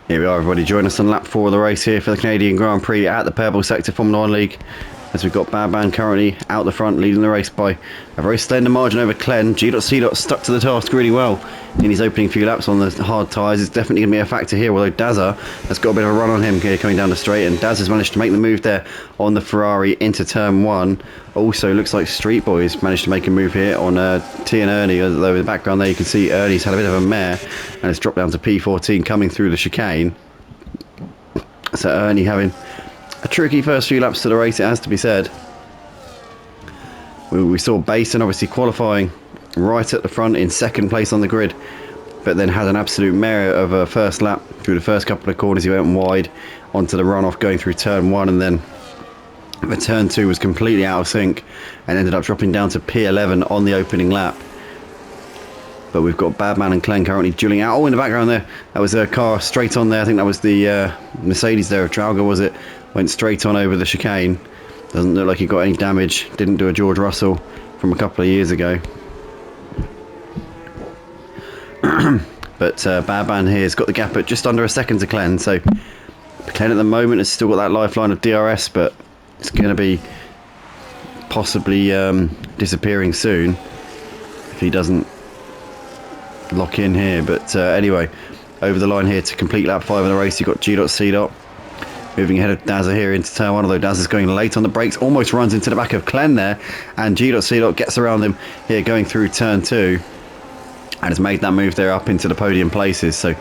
Here we are, everybody. Join us on lap 4 of the race here for the Canadian Grand Prix at the Purple Sector Formula 1 League. As we've got Bad currently out the front, leading the race by a very slender margin over Glenn. G.C. stuck to the task really well in his opening few laps on the hard tyres. It's definitely going to be a factor here, although Dazza has got a bit of a run on him here coming down the straight, and Daz has managed to make the move there on the Ferrari into turn 1. Also looks like Street Boys managed to make a move here on T and Ernie, although in the background there you can see Ernie's had a bit of a mare and it's dropped down to P14 coming through the chicane. So Ernie having a tricky first few laps to the race, it has to be said. We saw Basin obviously qualifying right at the front in second place on the grid, but then had an absolute mare of a first lap through the first couple of corners. He went wide onto the runoff going through turn 1, and then the turn 2 was completely out of sync and ended up dropping down to P11 on the opening lap. But we've got Badman and Glenn currently dueling out. Oh, in the background there, that was a car straight on there. I think that was the Mercedes there of Trauger, was it? Went straight on over the chicane. Doesn't look like he got any damage. Didn't do a George Russell from a couple of years ago. But Badman here has got the gap at just under a second to Glenn. So Glenn at the moment has still got that lifeline of DRS, but it's going to be possibly disappearing soon if he doesn't lock in here. But anyway, over the line here to complete lap 5 of the race, you've got G.C. moving ahead of Dazza here into turn 1, although Dazza's going late on the brakes, almost runs into the back of Glenn there, and G.C. gets around him here going through turn 2 and has made that move there up into the podium places. So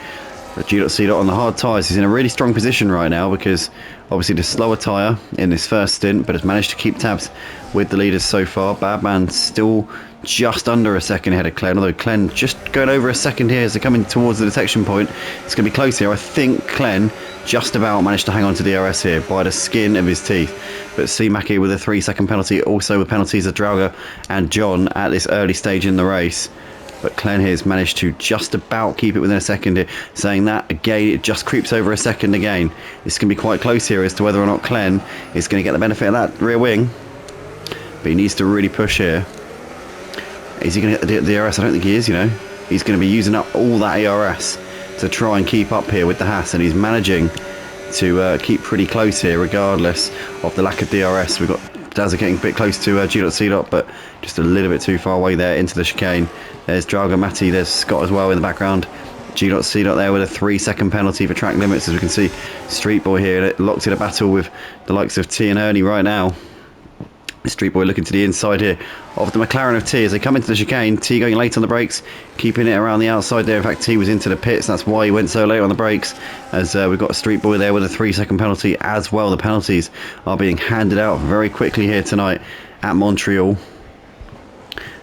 G.C. on the hard tyres is in a really strong position right now, because obviously the slower tyre in this first stint, but has managed to keep tabs with the leaders so far. Badman still just under a second ahead of Glenn, although Glenn just going over a second here as they're coming towards the detection point. It's going to be close here. I think Glenn just about managed to hang on to DRS here by the skin of his teeth. But C-Mackie with a 3-second penalty, also with penalties of Drauger and John at this early stage in the race. But Glenn here has managed to just about keep it within a second here. Saying that, again, it just creeps over a second again. It's going to be quite close here as to whether or not Glenn is going to get the benefit of that rear wing. But he needs to really push here. Is he going to get the DRS? I don't think he is, you know. He's going to be using up all that ERS to try and keep up here with the Haas, and he's managing to keep pretty close here regardless of the lack of DRS. We've got Dazza getting a bit close to G.C. but just a little bit too far away there into the chicane. There's Drago Matti, there's Scott as well in the background. G.C. there with a 3-second penalty for track limits, as we can see. Street Boy here locked in a battle with the likes of T and Ernie right now. Street Boy looking to the inside here of the McLaren of T as they come into the chicane. T going late on the brakes, keeping it around the outside there. In fact, T was into the pits, that's why he went so late on the brakes, as we've got a Street Boy there with a 3-second penalty as well. The penalties are being handed out very quickly here tonight at Montreal.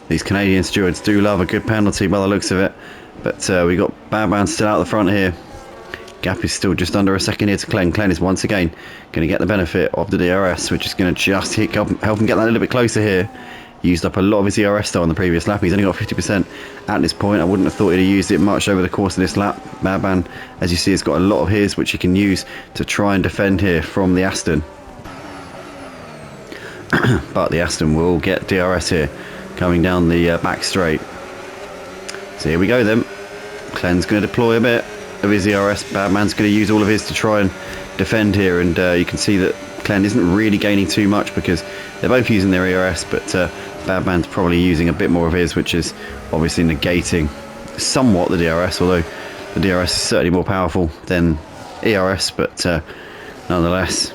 These Canadian stewards do love a good penalty by the looks of it. But we've got Badman still out the front here. Gap is still just under a second here to Glenn. Glenn is once again going to get the benefit of the DRS, which is going to just help him get that a little bit closer here. Used up a lot of his ERS though on the previous lap. He's only got 50% at this point. I wouldn't have thought he'd have used it much over the course of this lap. Badman, as you see, has got a lot of his, which he can use to try and defend here from the Aston. But the Aston will get DRS here, coming down the back straight. So here we go then. Glenn's going to deploy a bit of his ERS. Badman's going to use all of his to try and defend here, and you can see that Glenn isn't really gaining too much because they're both using their ERS, but Badman's probably using a bit more of his, which is obviously negating somewhat the DRS, although the DRS is certainly more powerful than ERS. But nonetheless,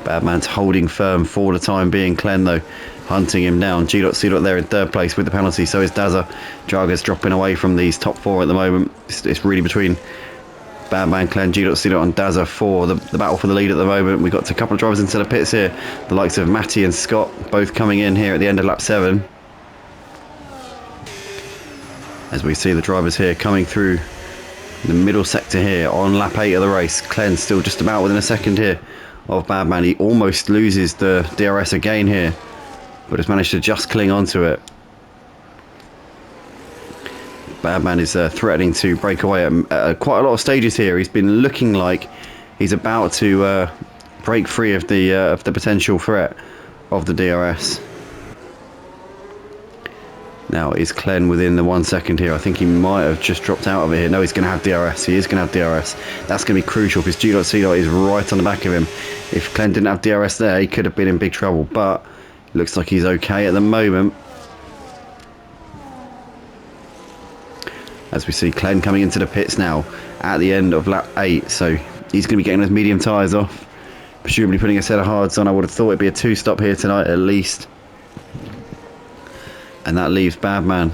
Badman's holding firm for the time being. Glenn though hunting him down. G.C. there in third place with the penalty, so is Dazza. Draga's dropping away from these top 4 at the moment. It's really between Badman, Glenn, G.C. and Dazza for the battle for the lead at the moment. We've got a couple of drivers into the pits here, the likes of Matty and Scott both coming in here at the end of lap 7, as we see the drivers here coming through the middle sector here on lap 8 of the race. Glenn still just about within a second here of Badman. He almost loses the DRS again here, but has managed to just cling onto it. Badman is threatening to break away at quite a lot of stages here. He's been looking like he's about to break free of the potential threat of the DRS. Now, is Clen within the 1 second here? I think he might have just dropped out of it here. No, he's going to have DRS. He is going to have DRS. That's going to be crucial because G.C. is right on the back of him. If Clen didn't have DRS there, he could have been in big trouble. But looks like he's okay at the moment. As we see Clen coming into the pits now at the end of lap 8. So he's going to be getting those medium tyres off. Presumably putting a set of hards on. I would have thought it'd be a 2-stop here tonight at least. And that leaves Badman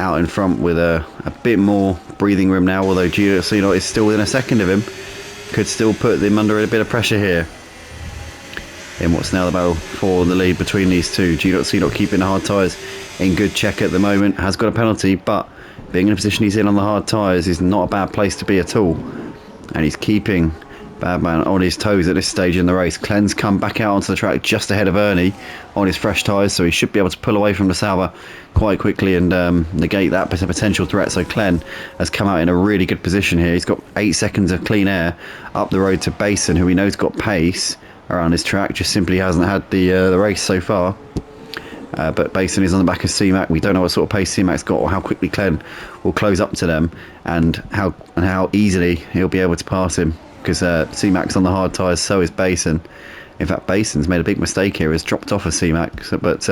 out in front with a bit more breathing room now, although G.C. is still within a second of him. Could still put them under a bit of pressure here. In what's now the battle for the lead between these two. G.C. keeping the hard tyres in good check at the moment. Has got a penalty, but being in the position he's in on the hard tyres is not a bad place to be at all. And he's keeping Badman on his toes at this stage in the race. Clen's come back out onto the track just ahead of Ernie on his fresh tyres, so he should be able to pull away from the Sauber quite quickly and negate that potential threat. So Clen has come out in a really good position here. He's got 8 seconds of clean air up the road to Basin, who we know's got pace around this track, just simply hasn't had the race so far. But Basin is on the back of C-Mac. We don't know what sort of pace C-Mac's got or how quickly Clen will close up to them and how easily he'll be able to pass him, because C-Mac's on the hard tyres, so is Basin. In fact, Basin's made a big mistake here, has dropped off of C-Mac. But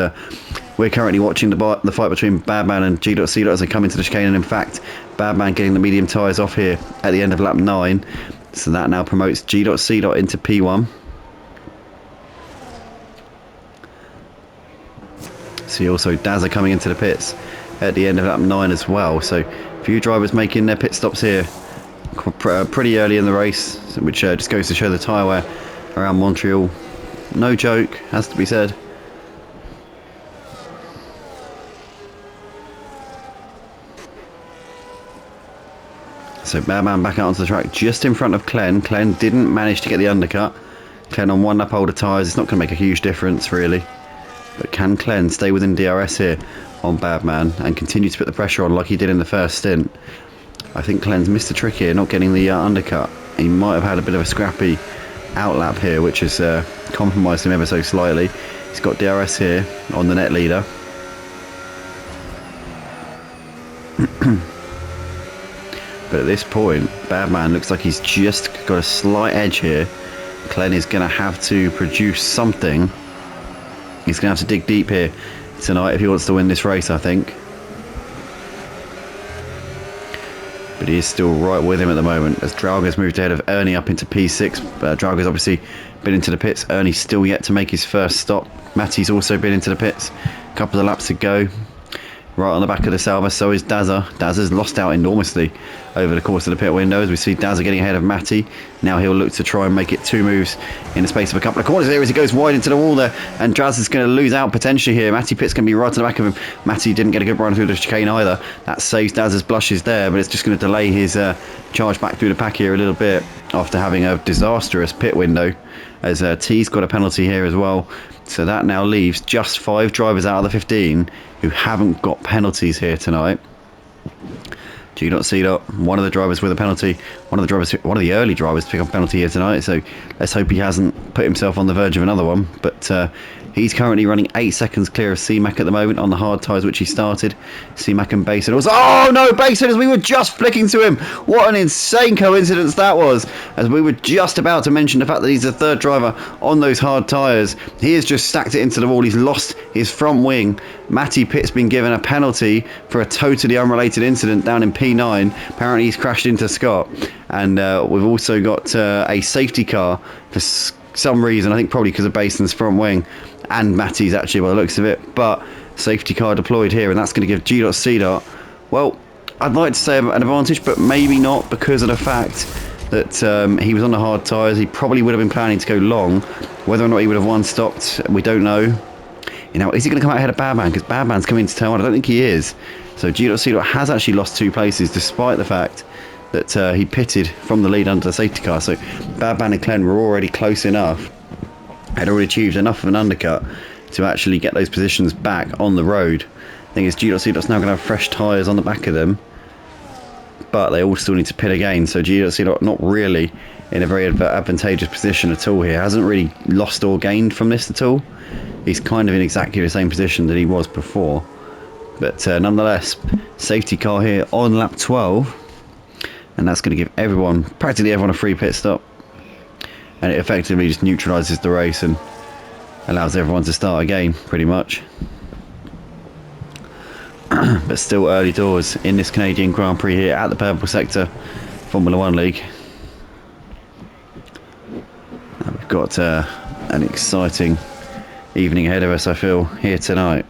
we're currently watching the fight between Badman and G.C. as they come into the chicane, and in fact, Badman getting the medium tyres off here at the end of lap 9. So that now promotes G.C. into P1. See also Dazza coming into the pits at the end of lap 9 as well. So a few drivers making their pit stops here pretty early in the race, which just goes to show the tyre wear around Montreal. No joke, has to be said. So Badman back out onto the track just in front of Clen. Clen didn't manage to get the undercut. Clen on 1 lap older tyres. It's not going to make a huge difference really. But can Clen stay within DRS here on Badman and continue to put the pressure on like he did in the first stint? I think Clen's missed a trick here, not getting the undercut. He might have had a bit of a scrappy outlap here, which has compromised him ever so slightly. He's got DRS here on the net leader. But at this point, Badman looks like he's just got a slight edge here. Clen is going to have to produce something. He's going to have to dig deep here tonight if he wants to win this race, I think. But he is still right with him at the moment as Drauger's moved ahead of Ernie up into P6. Drauger's obviously been into the pits. Ernie's still yet to make his first stop. Matty's also been into the pits. A couple of laps to go. Right on the back of the Sauber, so is Dazza. Dazza's lost out enormously over the course of the pit window as we see Dazza getting ahead of Matty. Now he'll look to try and make it 2 moves in the space of a couple of corners here as he goes wide into the wall there, and Dazza's going to lose out potentially here. Matty Pitt's going to be right on the back of him. Matty didn't get a good run through the chicane either. That saves Dazza's blushes there, but it's just going to delay his charge back through the pack here a little bit after having a disastrous pit window, as T's got a penalty here as well. So that now leaves just 5 drivers out of the 15 who haven't got penalties here tonight. G.C. one of the drivers with a penalty, one of the early drivers to pick up a penalty here tonight, so let's hope he hasn't put himself on the verge of another one. But he's currently running 8 seconds clear of C-Mac at the moment on the hard tyres which he started. C-Mac and Basin also, oh no, Basin, as we were just flicking to him. What an insane coincidence that was, as we were just about to mention the fact that he's the 3rd driver on those hard tyres. He has just stacked it into the wall. He's lost his front wing. Matty Pitt's been given a penalty for a totally unrelated incident down in P9. Apparently he's crashed into Scott, and we've also got a safety car for some reason, I think probably because of Basin's front wing and Matty's actually by the looks of it, but safety car deployed here, and that's going to give G.C. well, I'd like to say an advantage, but maybe not, because of the fact that he was on the hard tyres. He probably would have been planning to go long. Whether or not he would have won stopped, we don't know. You know, is he going to come out ahead of Badman? Because Badman's coming into turn 1. I don't think he is. So G.C. has actually lost 2 places, despite the fact that he pitted from the lead under the safety car. So Badman and Clen were already close enough, had already achieved enough of an undercut to actually get those positions back on the road. The thing is, G.C. now going to have fresh tyres on the back of them, but they all still need to pit again. So G.C. not really in a very advantageous position at all here. Hasn't really lost or gained from this at all. He's kind of in exactly the same position that he was before. But nonetheless, safety car here on lap 12, and that's going to give everyone, practically everyone, a free pit stop, and it effectively just neutralises the race and allows everyone to start again, pretty much. But still early doors in this Canadian Grand Prix here at the Purple Sector Formula 1 League. And we've got an exciting evening ahead of us, I feel, here tonight.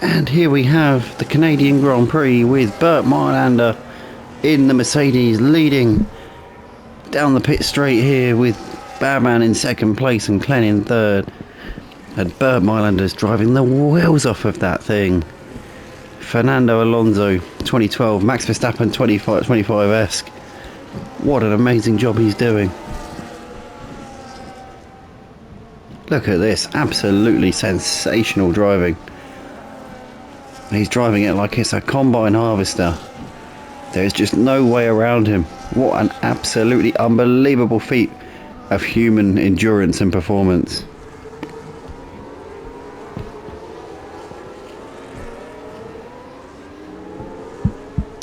And here we have the Canadian Grand Prix with Bert Mylander in the Mercedes leading down the pit straight here, with Badman in second place and Glenn in third. And Bert Mylander's driving the wheels off of that thing. Fernando Alonso 2012, Max Verstappen 25-esque. What an amazing job he's doing. Look at this, absolutely sensational driving. He's driving it like it's a combine harvester. There's just no way around him. What an absolutely unbelievable feat of human endurance and performance.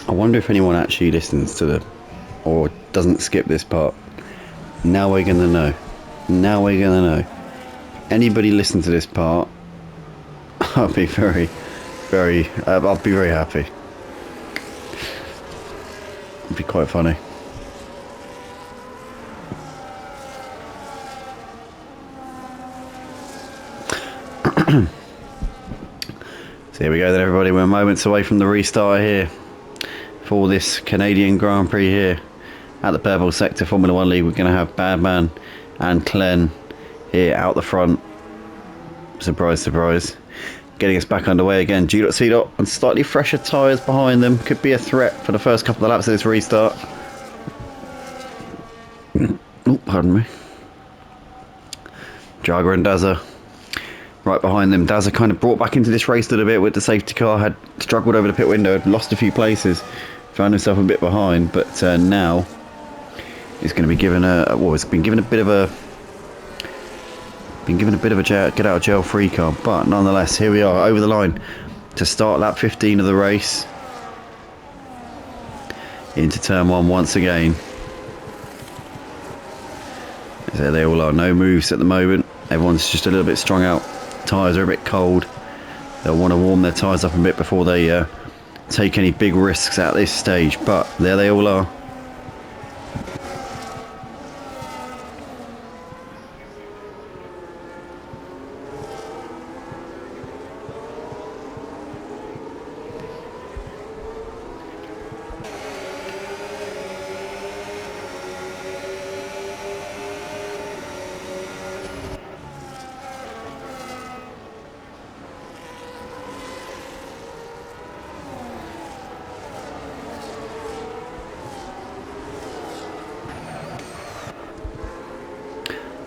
I wonder if anyone actually listens to the, or doesn't skip this part. Now we're gonna know. Now we're gonna know. Anybody listen to this part, I'll be very happy. It'd be quite funny. So here we go then, everybody. We're moments away from the restart here for this Canadian Grand Prix here at the Purple Sector Formula 1 League. We're going to have Badman and Glenn here out the front. Surprise, surprise. Getting us back underway again. G.C. and slightly fresher tyres behind them could be a threat for the first couple of laps of this restart. Oh, pardon me. Jaguar and Dazza right behind them. Dazza kind of brought back into this race a little bit with the safety car, had struggled over the pit window, had lost a few places, found himself a bit behind, but now he's going to be given he's been given a bit of a get out of jail free card. But nonetheless, here we are over the line to start lap 15 of the race into turn 1 once again. There they all are, no moves at the moment. Everyone's just a little bit strung out. Tyres are a bit cold. They'll want to warm their tyres up a bit before they take any big risks at this stage, but there they all are.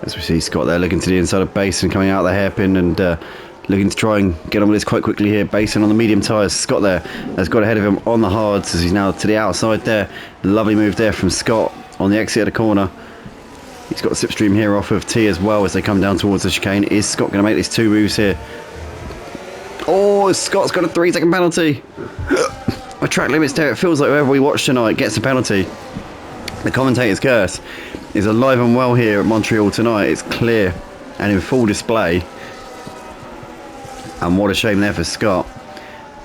As we see Scott there looking to the inside of Basin, coming out of the hairpin and looking to try and get on with this quite quickly here. Basin on the medium tyres. Scott there has got ahead of him on the hards as he's now to the outside there. Lovely move there from Scott on the exit of the corner. He's got the slipstream here off of T as well as they come down towards the chicane. Is Scott going to make these 2 moves here? Oh, Scott's got a 3-second penalty. A track limits there. It feels like whoever we watch tonight gets a penalty. The commentator's curse is alive and well here at Montreal tonight. It's clear and in full display. And what a shame there for Scott.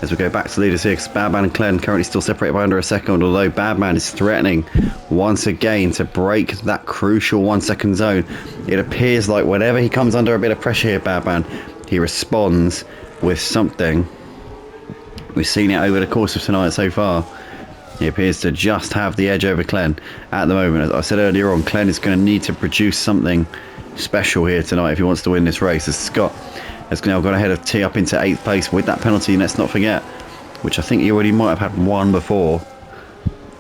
As we go back to leaders here, because Badman and Glenn currently still separated by under a second, although Badman is threatening once again to break that crucial 1 second zone. It appears like whenever he comes under a bit of pressure here, Badman, he responds with something. We've seen it over the course of tonight so far. He appears to just have the edge over Glenn at the moment. As I said earlier on, Glenn is going to need to produce something special here tonight if he wants to win this race, as Scott has now gone ahead of T up into 8th place with that penalty, let's not forget, which I think he already might have had one before,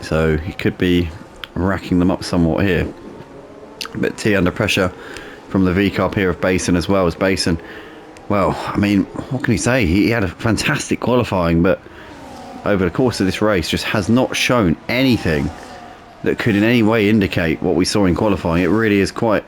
so he could be racking them up somewhat here. But T under pressure from the V-carb here of Basin as well. As Basin, well, I mean, what can he say? He had a fantastic qualifying, but over the course of this race just has not shown anything that could in any way indicate what we saw in qualifying. It really is quite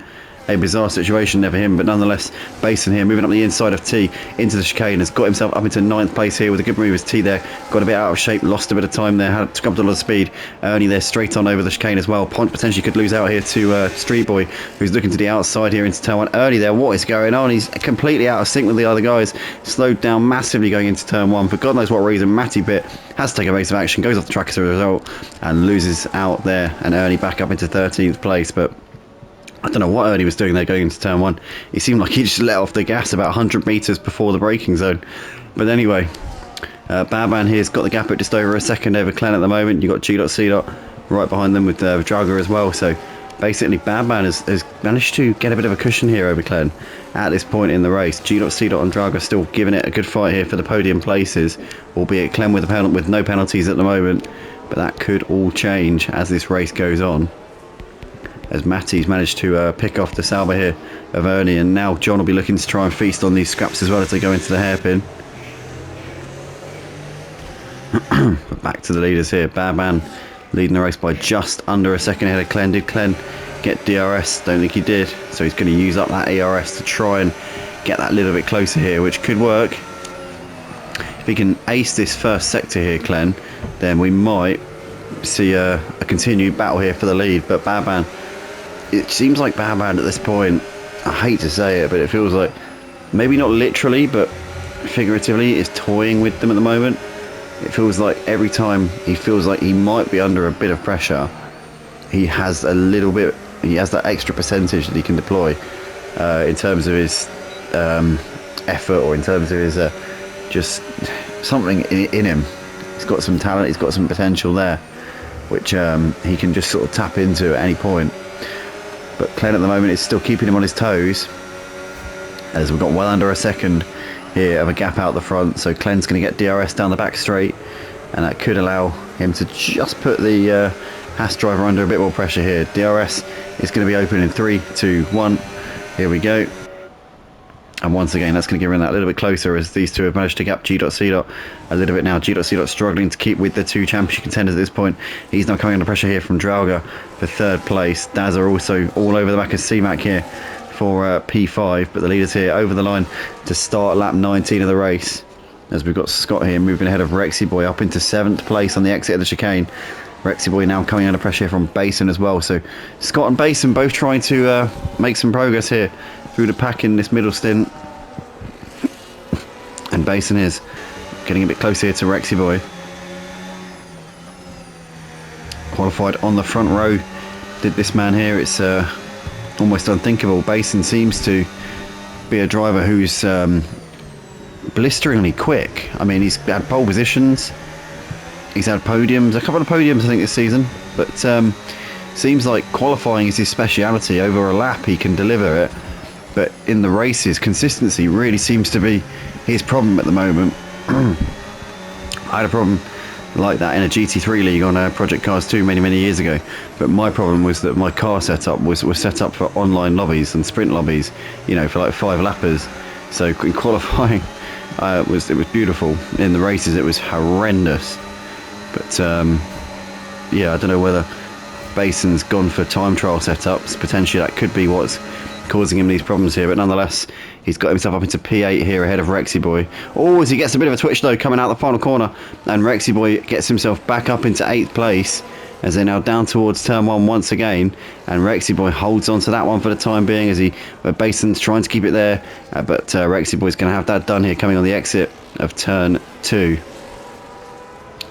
a bizarre situation there for him, but nonetheless, Basin here moving up the inside of T into the chicane, has got himself up into 9th place here with a good move as T there got a bit out of shape, lost a bit of time there, had to come to a lot of speed. Ernie there straight on over the chicane as well. Pont potentially could lose out here to Street Boy, who's looking to the outside here into turn 1. Ernie there, what is going on? He's completely out of sync with the other guys, slowed down massively going into turn 1 for God knows what reason. Matty Bit has to take a base of action, goes off the track as a result and loses out there, and Ernie back up into 13th place. But I don't know what Ernie was doing there going into turn 1. He seemed like he just let off the gas about 100 metres before the braking zone. But anyway, Badman here's got the gap at just over a second over Glenn at the moment. You've got G.C. right behind them with Draga as well. So basically Badman has managed to get a bit of a cushion here over Glenn at this point in the race. G.C. and Draga still giving it a good fight here for the podium places, albeit Glenn with no penalties at the moment. But that could all change as this race goes on, as Matty's managed to pick off the Sauber here of Ernie, and now John will be looking to try and feast on these scraps as well as they go into the hairpin. But back to the leaders here. Badman leading the race by just under a second ahead of Glenn. Did Glenn get DRS? Don't think he did, so he's going to use up that ERS to try and get that little bit closer here, which could work. If he can ace this first sector here, Glenn, then we might see a continued battle here for the lead. But Badman, it seems like Badman at this point, I hate to say it, but it feels like, maybe not literally, but figuratively, is toying with them at the moment. It feels like every time he feels like he might be under a bit of pressure, he has a little bit, he has that extra percentage that he can deploy in terms of his effort, or in terms of his just something in him. He's got some talent, he's got some potential there, which he can just sort of tap into at any point. But Glenn at the moment is still keeping him on his toes, as we've got well under a second here of a gap out the front. So Glenn's going to get DRS down the back straight, and that could allow him to just put the Haas driver under a bit more pressure here. DRS is going to be open in 3, 2, 1. Here we go. And once again, that's going to give him that a little bit closer, as these two have managed to gap G.C. a little bit now. G.C. struggling to keep with the two championship contenders at this point. He's now coming under pressure here from Drauga for 3rd place. Dazza also all over the back of C-Mac here for P5. But the leaders here over the line to start lap 19 of the race, as we've got Scott here moving ahead of Rexy Boy up into 7th place on the exit of the chicane. Rexy Boy now coming under pressure from Basin as well. So Scott and Basin both trying to make some progress here through the pack in this middle stint. And Basin is getting a bit closer here to Rexy Boy. qualified on the front row. Did this man here. It's almost unthinkable. Basin seems to be a driver who's blisteringly quick. I mean, he's had pole positions, he's had podiums, a couple of podiums I think this season, but seems like qualifying is his speciality. Over a lap he can deliver it, but in the races consistency really seems to be his problem at the moment. I had a problem like that in a GT3 league on Project Cars 2 many years ago, but my problem was that my car setup was set up for online lobbies and sprint lobbies, you know, for like 5 lappers. So in qualifying it was beautiful. In the races it was horrendous. But yeah, I don't know whether Basin's gone for time trial setups. Potentially that could be what's causing him these problems here, but nonetheless he's got himself up into P8 here ahead of Rexy Boy. Oh, as he gets a bit of a twitch though coming out the final corner, and Rexy Boy gets himself back up into 8th place as they're now down towards turn 1 once again, and Rexy Boy holds on to that one for the time being as Basin's trying to keep it there, but Rexy Boy's going to have that done here coming on the exit of turn 2,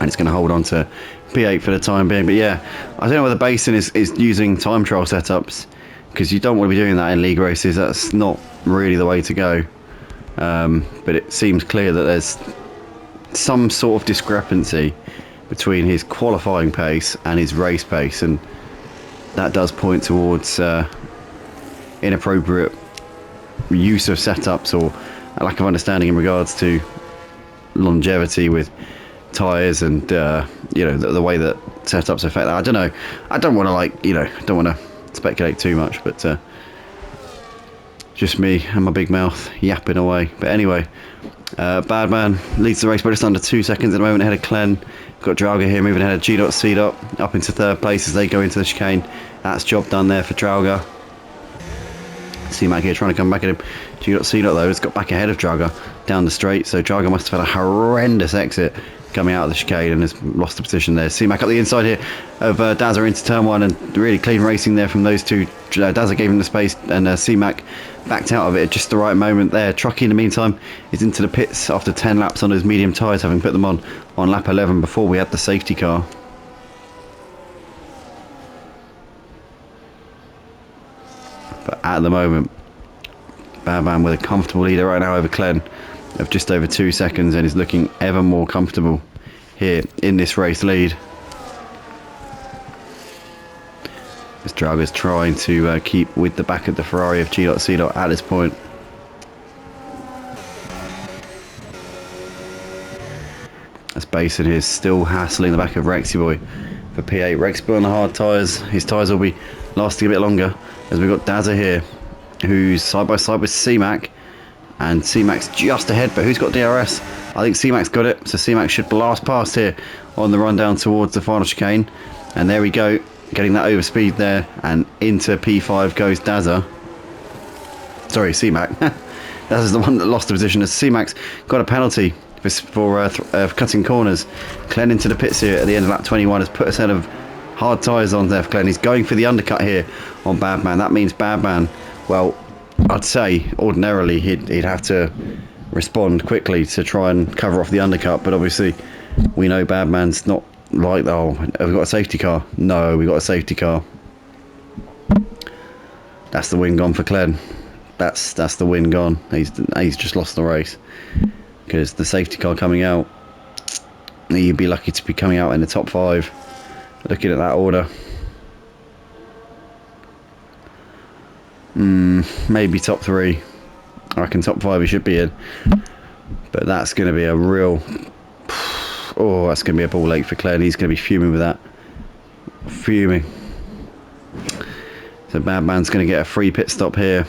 and it's going to hold on to P8 for the time being. But yeah, I don't know whether Basin is using time trial setups, because you don't want to be doing that in league races. That's not really the way to go. But it seems clear that there's some sort of discrepancy between his qualifying pace and his race pace, and that does point towards inappropriate use of setups or a lack of understanding in regards to longevity with tyres and you know, the way that setups affect that. I don't know. I don't want to, like, you know, don't want to speculate too much, but just me and my big mouth yapping away. But anyway, Badman leads the race by just under 2 seconds at the moment ahead of Clen. Got Drauga here moving ahead of G.C. up into 3rd place as they go into the chicane. That's job done there for Drauga. C-Mac here trying to come back at him. G.C. though has got back ahead of Drauga down the straight, so Drauga must have had a horrendous exit coming out of the chicane and has lost the position there. C-Mac up the inside here of Dazza into turn 1, and really clean racing there from those two. Dazza gave him the space, and C-Mac backed out of it at just the right moment there. Truckee in the meantime is into the pits after 10 laps on his medium tyres, having put them on lap 11 before we had the safety car. But at the moment, Badman with a comfortable leader right now over Clen of just over 2 seconds, and is looking ever more comfortable here in this race lead. This driver is trying to keep with the back of the Ferrari of G.C. at this point. As Basin is still hassling the back of Rexy Boy for P8. Rexy Boy on the hard tyres. His tyres will be lasting a bit longer, as we've got Dazza here, who's side by side with C-Mac, and C-Mac's just ahead, but who's got DRS? I think C-Mac's got it, so C-Mac should blast past here on the run down towards the final chicane, and there we go, getting that overspeed there, and into P5 goes Dazza. Sorry, C-Mac. Dazza's the one that lost the position, as C-Mac's got a penalty for cutting corners. Clen into the pits here at the end of lap 21 has put a set of hard tyres on there for Clen. He's going for the undercut here on Badman. That means Badman, well, I'd say ordinarily he'd have to respond quickly to try and cover off the undercut, but obviously we know Badman's not like that. Oh, have we got a safety car? No, we got a safety car. That's the win gone for Clen. That's the win gone. He's just lost the race, because the safety car coming out, you'd be lucky to be coming out in the top 5 looking at that order. Maybe top 3. I reckon top 5 he should be in, but that's going to be a real, oh, that's going to be a ball ache for Clen. He's going to be fuming with that, fuming. So Badman's going to get a free pit stop here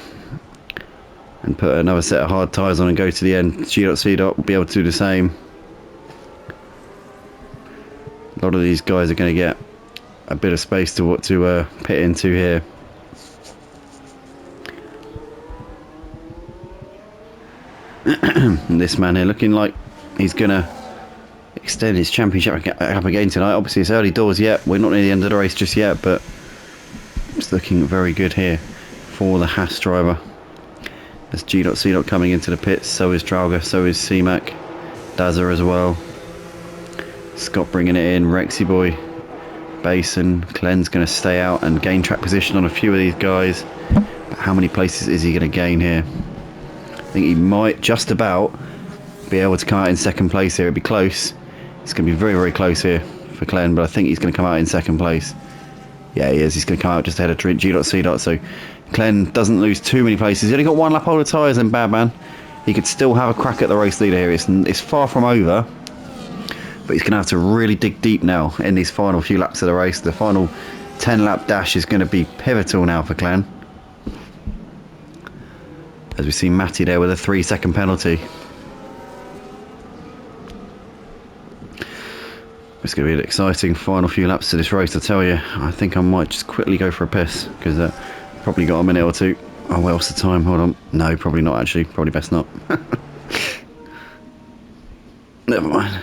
and put another set of hard tyres on and go to the end. G.C. will be able to do the same. A lot of these guys are going to get a bit of space to pit into here. This man here looking like he's going to extend his championship up again tonight. Obviously it's early doors yet, we're not near the end of the race just yet, but it's looking very good here for the Haas driver. There's G.C. coming into the pits, so is Drauga, so is C-Mac, Dazza as well. Scott bringing it in, Rexy Boy basin. Glen's going to stay out and gain track position on a few of these guys. But how many places is he going to gain here? I think he might just about be able to come out in second place here. It'd be close. It's going to be very, very close here for Glen, but I think he's going to come out in second place. Yeah, he is. He's going to come out just ahead of G.C. So Glen doesn't lose too many places. He's only got one lap hold of tyres and Badman. He could still have a crack at the race leader here. It's far from over, but he's going to have to really dig deep now in these final few laps of the race. The final 10 lap dash is going to be pivotal now for Glen. As we see Matty there with a 3-second penalty. It's going to be an exciting final few laps to this race, I tell you. I think I might just quickly go for a piss, because probably got a minute or two. Oh, what's the time? Hold on. No, probably not actually. Probably best not. Never mind.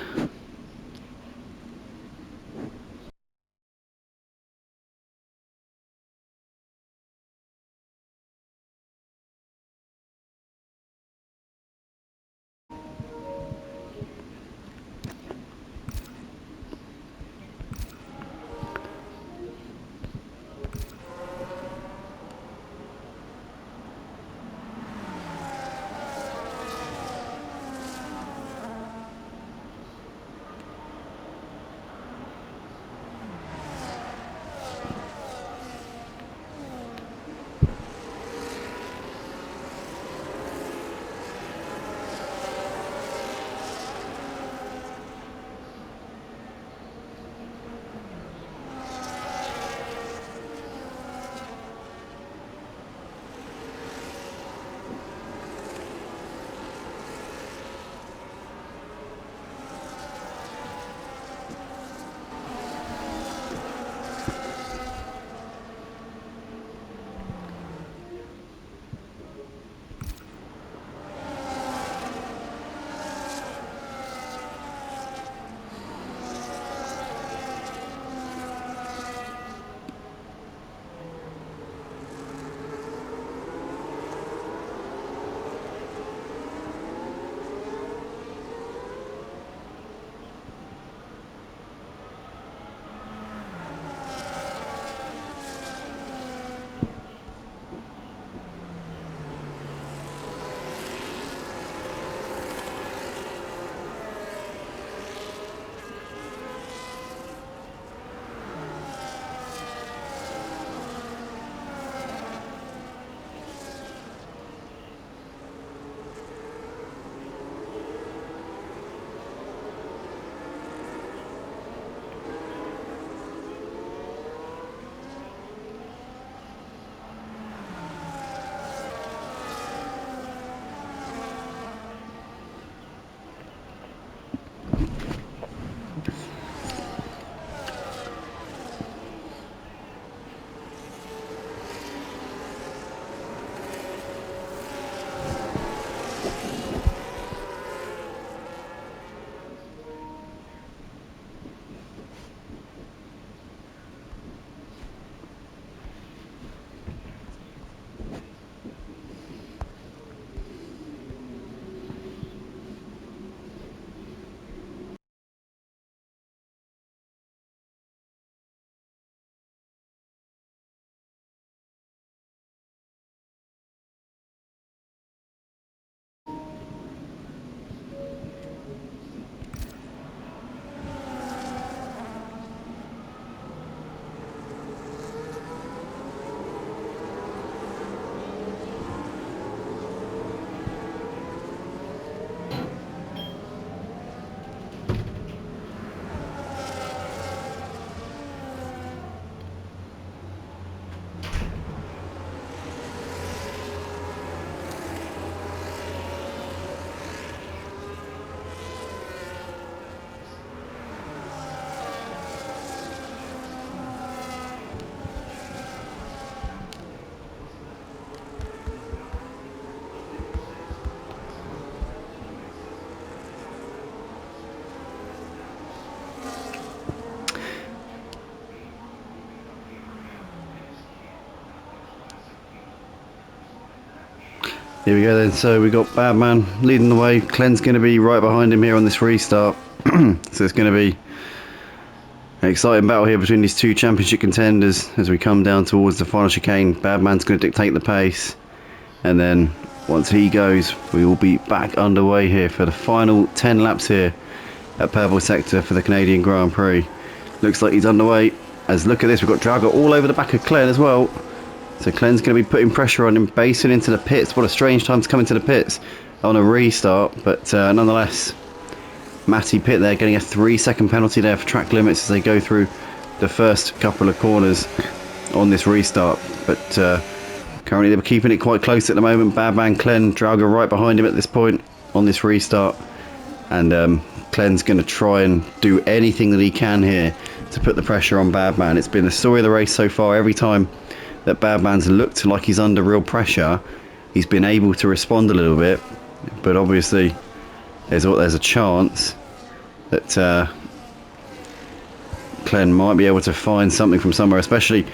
Here we go then. So we got Badman leading the way. Glen's going to be right behind him here on this restart. So it's going to be An exciting battle here between these two championship contenders as we come down towards the final chicane. Badman's going to dictate the pace, and then once he goes, we will be back underway here for the final 10 laps here at Purple Sector for the Canadian Grand Prix. Looks like he's underway. As look at this, we've got Drago all over the back of Glenn as well. So Glenn's going to be putting pressure on him, basing into the pits. What a strange time to come into the pits on a restart, but nonetheless, Matty pit there, getting a 3-second penalty there for track limits as they go through the first couple of corners on this restart. But currently they're keeping it quite close at the moment. Badman, Glenn, Drago right behind him at this point on this restart. And Glenn's going to try and do anything that he can here to put the pressure on Badman. It's been the story of the race so far. Every time that Badman's looked like he's under real pressure, he's been able to respond a little bit. But obviously there's a chance that Glenn might be able to find something from somewhere, especially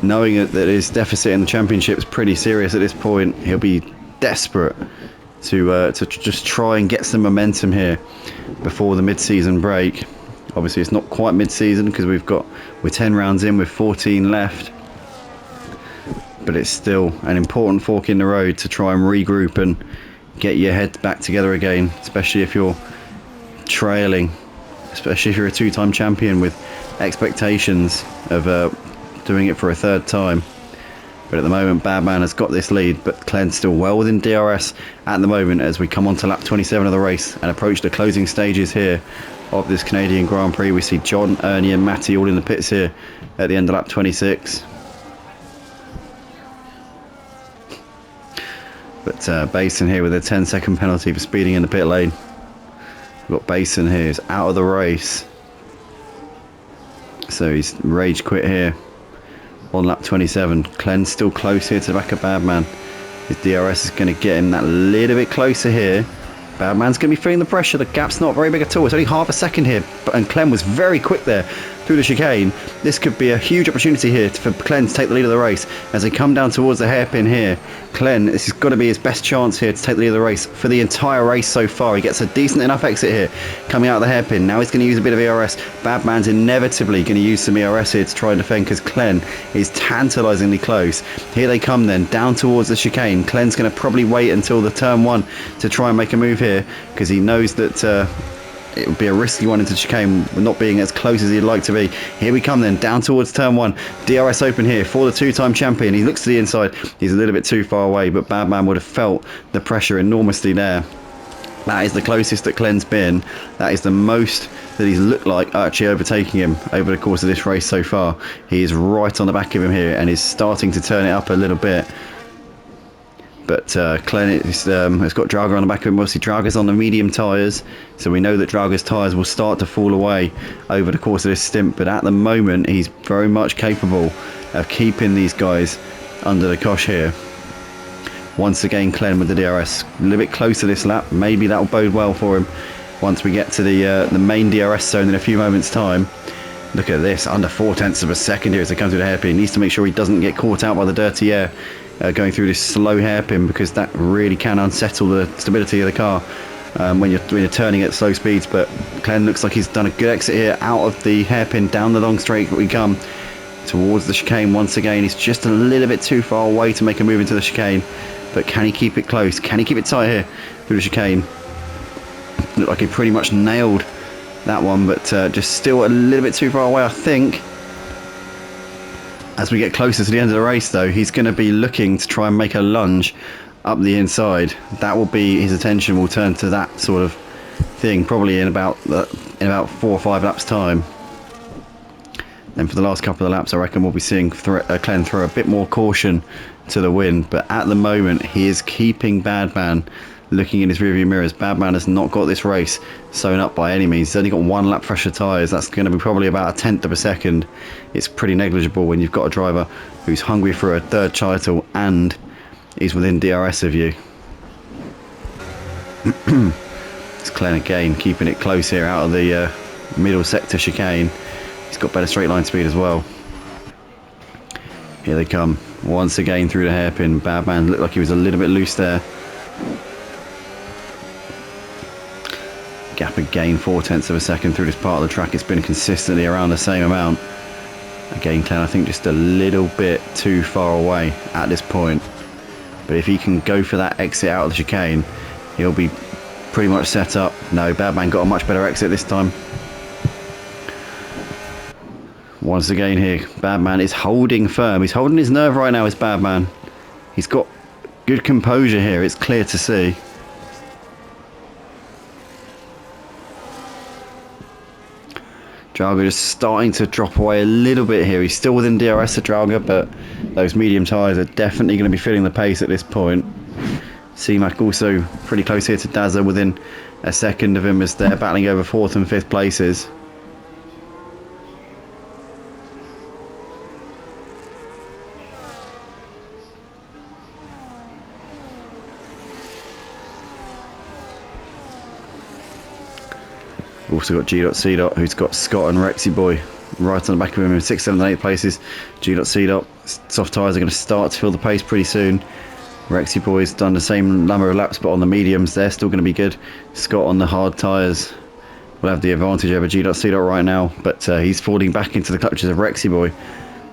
knowing that his deficit in the championship is pretty serious at this point. He'll be desperate to just try and get some momentum here before the mid-season break. Obviously it's not quite mid-season because we're 10 rounds in with 14 left, but it's still an important fork in the road to try and regroup and get your head back together again, especially if you're trailing, especially if you're a two-time champion with expectations of doing it for a third time. But at the moment Badman has got this lead, but Glenn's still well within DRS at the moment as we come on to lap 27 of the race and approach the closing stages here of this Canadian Grand Prix. We see John, Ernie and Matty all in the pits here at the end of lap 26. But Basin here with a 10-second penalty for speeding in the pit lane. We've got Basin here, he's out of the race. So he's rage quit here on lap 27. Glenn's still close here to the back of Badman. His DRS is going to get him that little bit closer here. Badman's going to be feeling the pressure. The gap's not very big at all. It's only half a second here. And Glenn was very quick there through the chicane. This could be a huge opportunity here for Glenn to take the lead of the race. As they come down towards the hairpin here, Glenn, this has got to be his best chance here to take the lead of the race for the entire race so far. He gets a decent enough exit here coming out of the hairpin. Now he's going to use a bit of ERS. Badman's inevitably going to use some ERS here to try and defend because Glenn is tantalisingly close. Here they come then down towards the chicane. Glenn's going to probably wait until the turn one to try and make a move here because he knows that it would be a risky one into chicane, not being as close as he'd like to be. Here we come then, down towards turn one. DRS open here for the two-time champion. He looks to the inside. He's a little bit too far away, but Badman would have felt the pressure enormously there. That is the closest that Glenn's been. That is the most that he's looked like actually overtaking him over the course of this race so far. He is right on the back of him here and is starting to turn it up a little bit. But Glenn has got Drago on the back of him. Obviously Drago's on the medium tyres, so we know that Drago's tyres will start to fall away over the course of this stint, but at the moment he's very much capable of keeping these guys under the cosh here. Once again Glenn with the DRS, a little bit closer this lap. Maybe that'll bode well for him once we get to the main DRS zone in a few moments time. Look at this, under 0.4 of a second here as they come through the hairpin. He needs to make sure he doesn't get caught out by the dirty air going through this slow hairpin, because that really can unsettle the stability of the car when you're turning at slow speeds. But Glenn looks like he's done a good exit here out of the hairpin, down the long straight that we come towards the chicane. Once again, he's just a little bit too far away to make a move into the chicane, but can he keep it close? Can he keep it tight here through the chicane? Looked like he pretty much nailed that one, but just still a little bit too far away, I think. As we get closer to the end of the race though, he's going to be looking to try and make a lunge up the inside. That will be, his attention will turn to that sort of thing probably in about 4 or 5 laps time. Then for the last couple of laps I reckon we'll be seeing Glenn throw a bit more caution to the wind, but at the moment he is keeping Badman looking in his rearview mirrors. Badman has not got this race sewn up by any means. He's only got 1 lap pressure tyres. That's going to be probably about 1/10 of a second. It's pretty negligible when you've got a driver who's hungry for a third title and is within DRS of you. It's Glenn again, keeping it close here out of the middle sector chicane. He's got better straight line speed as well. Here they come once again through the hairpin. Badman looked like he was a little bit loose there. Gapping have gained 0.4 of a second through this part of the track. It's been consistently around the same amount. Again, Glenn, I think just a little bit too far away at this point. But if he can go for that exit out of the chicane, he'll be pretty much set up. No, Badman got a much better exit this time. Once again here, Badman is holding firm. He's holding his nerve right now, is Badman. He's got good composure here, it's clear to see. Drago just starting to drop away a little bit here. He's still within DRS of Drago, but those medium tyres are definitely going to be feeling the pace at this point. C-Mac also pretty close here to Dazza, within a second of him as they're battling over 4th and 5th places. Also got G.C. who's got Scott and Rexy Boy right on the back of him in 6th, 7th and 8th places. G.C. soft tyres are going to start to feel the pace pretty soon. Rexy Boy's done the same number of laps, but on the mediums they're still going to be good. Scott on the hard tyres will have the advantage over G.C. right now, but he's falling back into the clutches of Rexy Boy,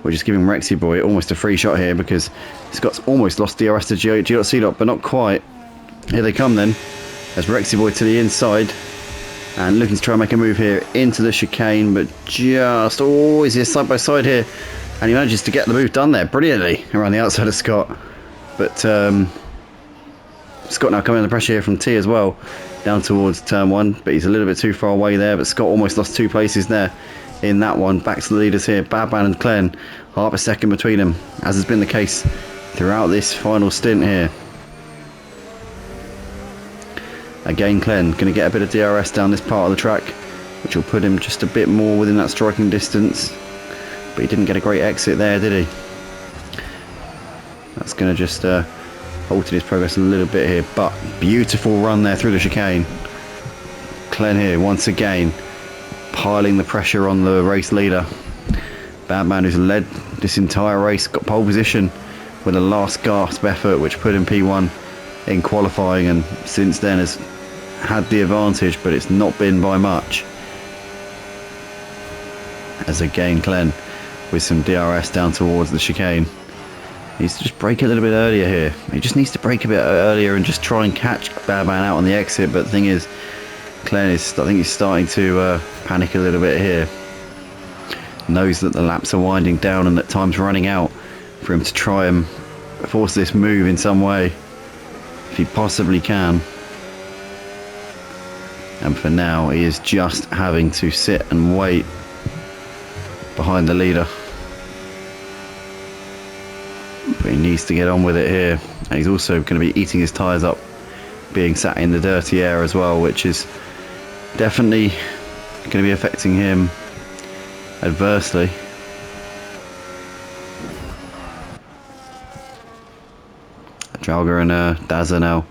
which is giving Rexy Boy almost a free shot here, because Scott's almost lost DRS to G.C. but not quite. Here they come then, as Rexy Boy to the inside. And looking to try and make a move here into the chicane, but just, oh, he's here side by side here. And he manages to get the move done there brilliantly around the outside of Scott. But Scott now coming under pressure here from T as well, down towards turn 1. But he's a little bit too far away there. But Scott almost lost 2 places there in that one. Back to the leaders here, Badman and Glenn. Half a second between them, as has been the case throughout this final stint here. Again, Glenn going to get a bit of DRS down this part of the track, which will put him just a bit more within that striking distance. But he didn't get a great exit there, did he? That's going to just alter his progress a little bit here. But beautiful run there through the chicane. Glenn here, once again, piling the pressure on the race leader. Badman, who's led this entire race, got pole position with a last gasp effort, which put him P1 in qualifying, and since then has had the advantage, but it's not been by much. As again, Glenn with some DRS down towards the chicane. He needs to just brake a little bit earlier here. He just needs to brake a bit earlier and just try and catch Badman out on the exit. But the thing is, Glenn is, I think he's starting to panic a little bit here. Knows that the laps are winding down and that time's running out for him to try and force this move in some way, if he possibly can. And for now, he is just having to sit and wait behind the leader. But he needs to get on with it here. And he's also going to be eating his tyres up, being sat in the dirty air as well, which is definitely going to be affecting him adversely. Drago and Dazza now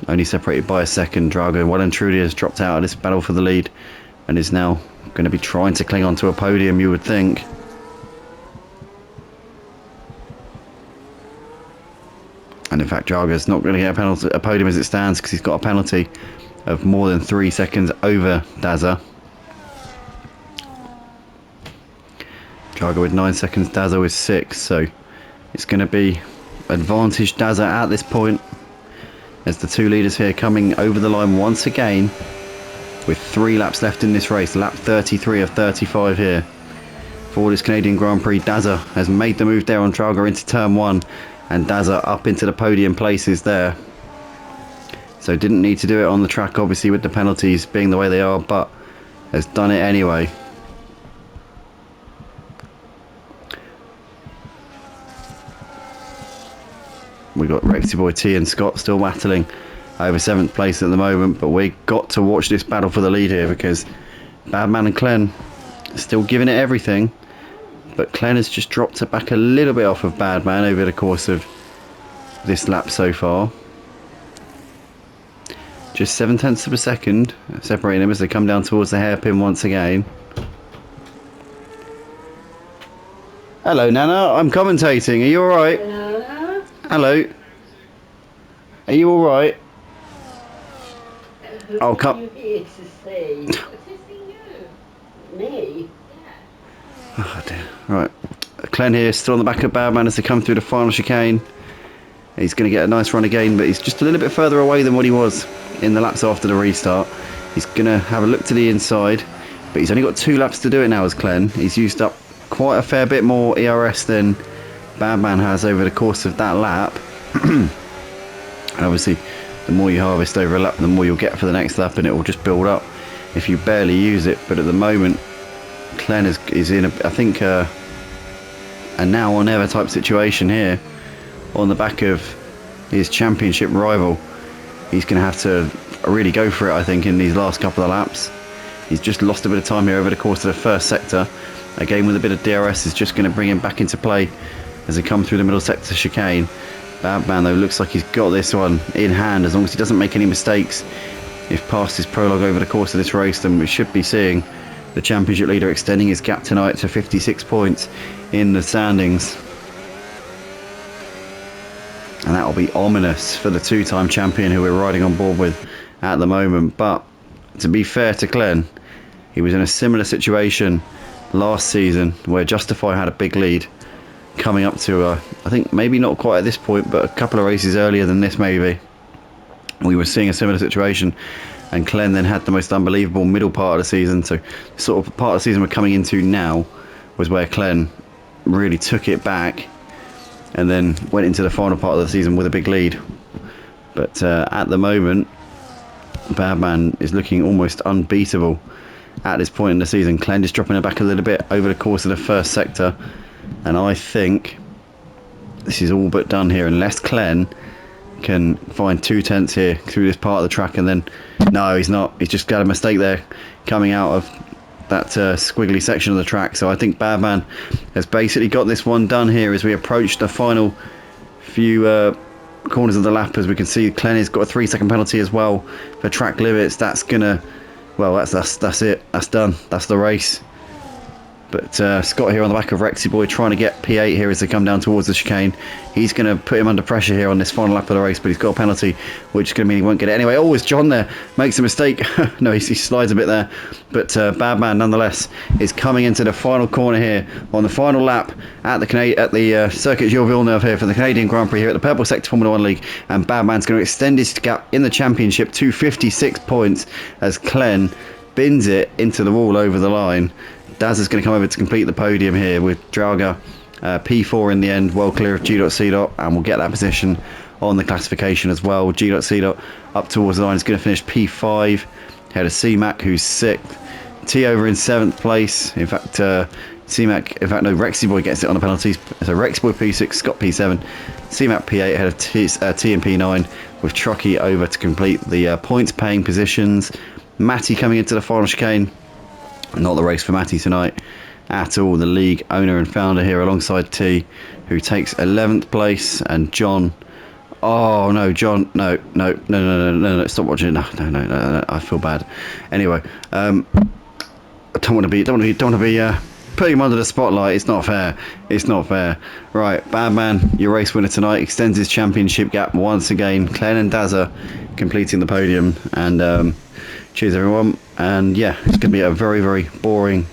only separated by a second. Drago well and truly has dropped out of this battle for the lead and is now going to be trying to cling on to a podium, you would think. And in fact, Drago's not going to get a podium as it stands, because he's got a penalty of more than 3 seconds over Dazza. Drago with 9 seconds, Dazza with 6, so it's going to be advantage Dazza at this point, as the two leaders here coming over the line once again with 3 laps left in this race. Lap 33 of 35 here for this Canadian Grand Prix. Dazza has made the move there on Drago into turn 1, and Dazza up into the podium places there. So didn't need to do it on the track, obviously, with the penalties being the way they are, but has done it anyway. We got Rexy Boy T and Scott still battling over 7th place at the moment, but we got to watch this battle for the lead here, because Badman and Glenn are still giving it everything, but Glenn has just dropped it back a little bit off of Badman over the course of this lap so far. Just 0.7 of a second separating them as they come down towards the hairpin once again. Hello, Nana, I'm commentating. Are you alright? Hello. Are you alright? Oh, come. Who are you here to see? To see you. Me? Yeah. Oh dear. Right. Glenn here, still on the back of Badman as they come through the final chicane. He's going to get a nice run again, but he's just a little bit further away than what he was in the laps after the restart. He's going to have a look to the inside, but he's only got 2 laps to do it now as Glenn. He's used up quite a fair bit more ERS than Badman has over the course of that lap. And obviously, the more you harvest over a lap, the more you'll get for the next lap, and it will just build up if you barely use it. But at the moment, Glenn is in, I think, a now or never type situation here on the back of his championship rival. He's going to have to really go for it, I think, in these last couple of laps. He's just lost a bit of time here over the course of the first sector. Again, with a bit of DRS is just going to bring him back into play as they come through the middle sector chicane. Badman, though, looks like he's got this one in hand as long as he doesn't make any mistakes. If past his prologue over the course of this race, then we should be seeing the championship leader extending his gap tonight to 56 points in the standings. And that will be ominous for the 2-time champion who we're riding on board with at the moment. But to be fair to Glenn, he was in a similar situation last season where Justify had a big lead coming up to, I think maybe not quite at this point, but a couple of races earlier than this maybe. We were seeing a similar situation, and Glenn then had the most unbelievable middle part of the season. So sort of part of the season we're coming into now was where Glenn really took it back and then went into the final part of the season with a big lead. But at the moment, Badman is looking almost unbeatable at this point in the season. Glenn is dropping it back a little bit over the course of the first sector, and I think this is all but done here unless Glenn can find 2/10 here through this part of the track. And then no, he's not. He's just got a mistake there coming out of that squiggly section of the track. So I think Badman has basically got this one done here as we approach the final few corners of the lap. As we can see, Glenn has got a 3-second penalty as well for track limits. That's gonna, well, that's it. That's done. That's the race. But Scott here on the back of Rexy Boy trying to get P8 here as they come down towards the chicane. He's going to put him under pressure here on this final lap of the race, but he's got a penalty, which is going to mean he won't get it anyway. Oh, it's John there. Makes a mistake. No, he slides a bit there. But Badman, nonetheless, is coming into the final corner here on the final lap at the Circuit Gilles Villeneuve here for the Canadian Grand Prix here at the Purple Sector Formula 1 League. And Badman's going to extend his gap in the championship to 56 points as Glenn bins it into the wall over the line. Daz is going to come over to complete the podium here with Draga P4 in the end, well clear of G.C. and we'll get that position on the classification as well. G.C. up towards the line is going to finish P5 ahead of C-Mac, who's 6th. T over in 7th place. In fact, C-Mac, in fact no, Rexy Boy gets it on the penalties. So Rexy Boy P6, Scott P7, C-Mac P8 ahead of T and P9 with Truckee over to complete the points paying positions. Matty coming into the final chicane. Not the race for Matty tonight at all. The league owner and founder here alongside T, who takes 11th place, and John. Oh no, John! No, stop watching. No, I feel bad. Anyway, I don't want to be putting him under the spotlight. It's not fair. It's not fair. Right, Badman, your race winner tonight, extends his championship gap once again. Glenn and Dazza completing the podium, and cheers everyone. And yeah, it's going to be a very, very boring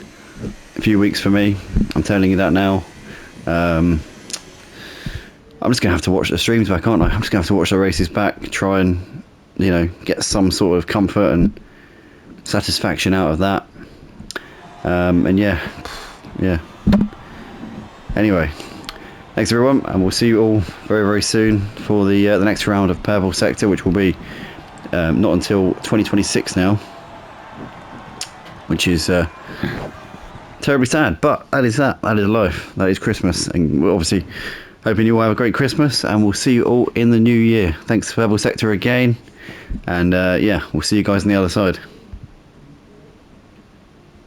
few weeks for me. I'm telling you that now. I'm just going to have to watch the streams back, aren't I? I'm just going to have to watch the races back, try and, you know, get some sort of comfort and satisfaction out of that. And yeah. Anyway, thanks everyone, and we'll see you all very, very soon for the next round of Purple Sector, which will be not until 2026 now, which is terribly sad, but that is life, that is Christmas, and we're obviously hoping you all have a great Christmas, and we'll see you all in the new year. Thanks for Purple Sector again, and yeah, we'll see you guys on the other side.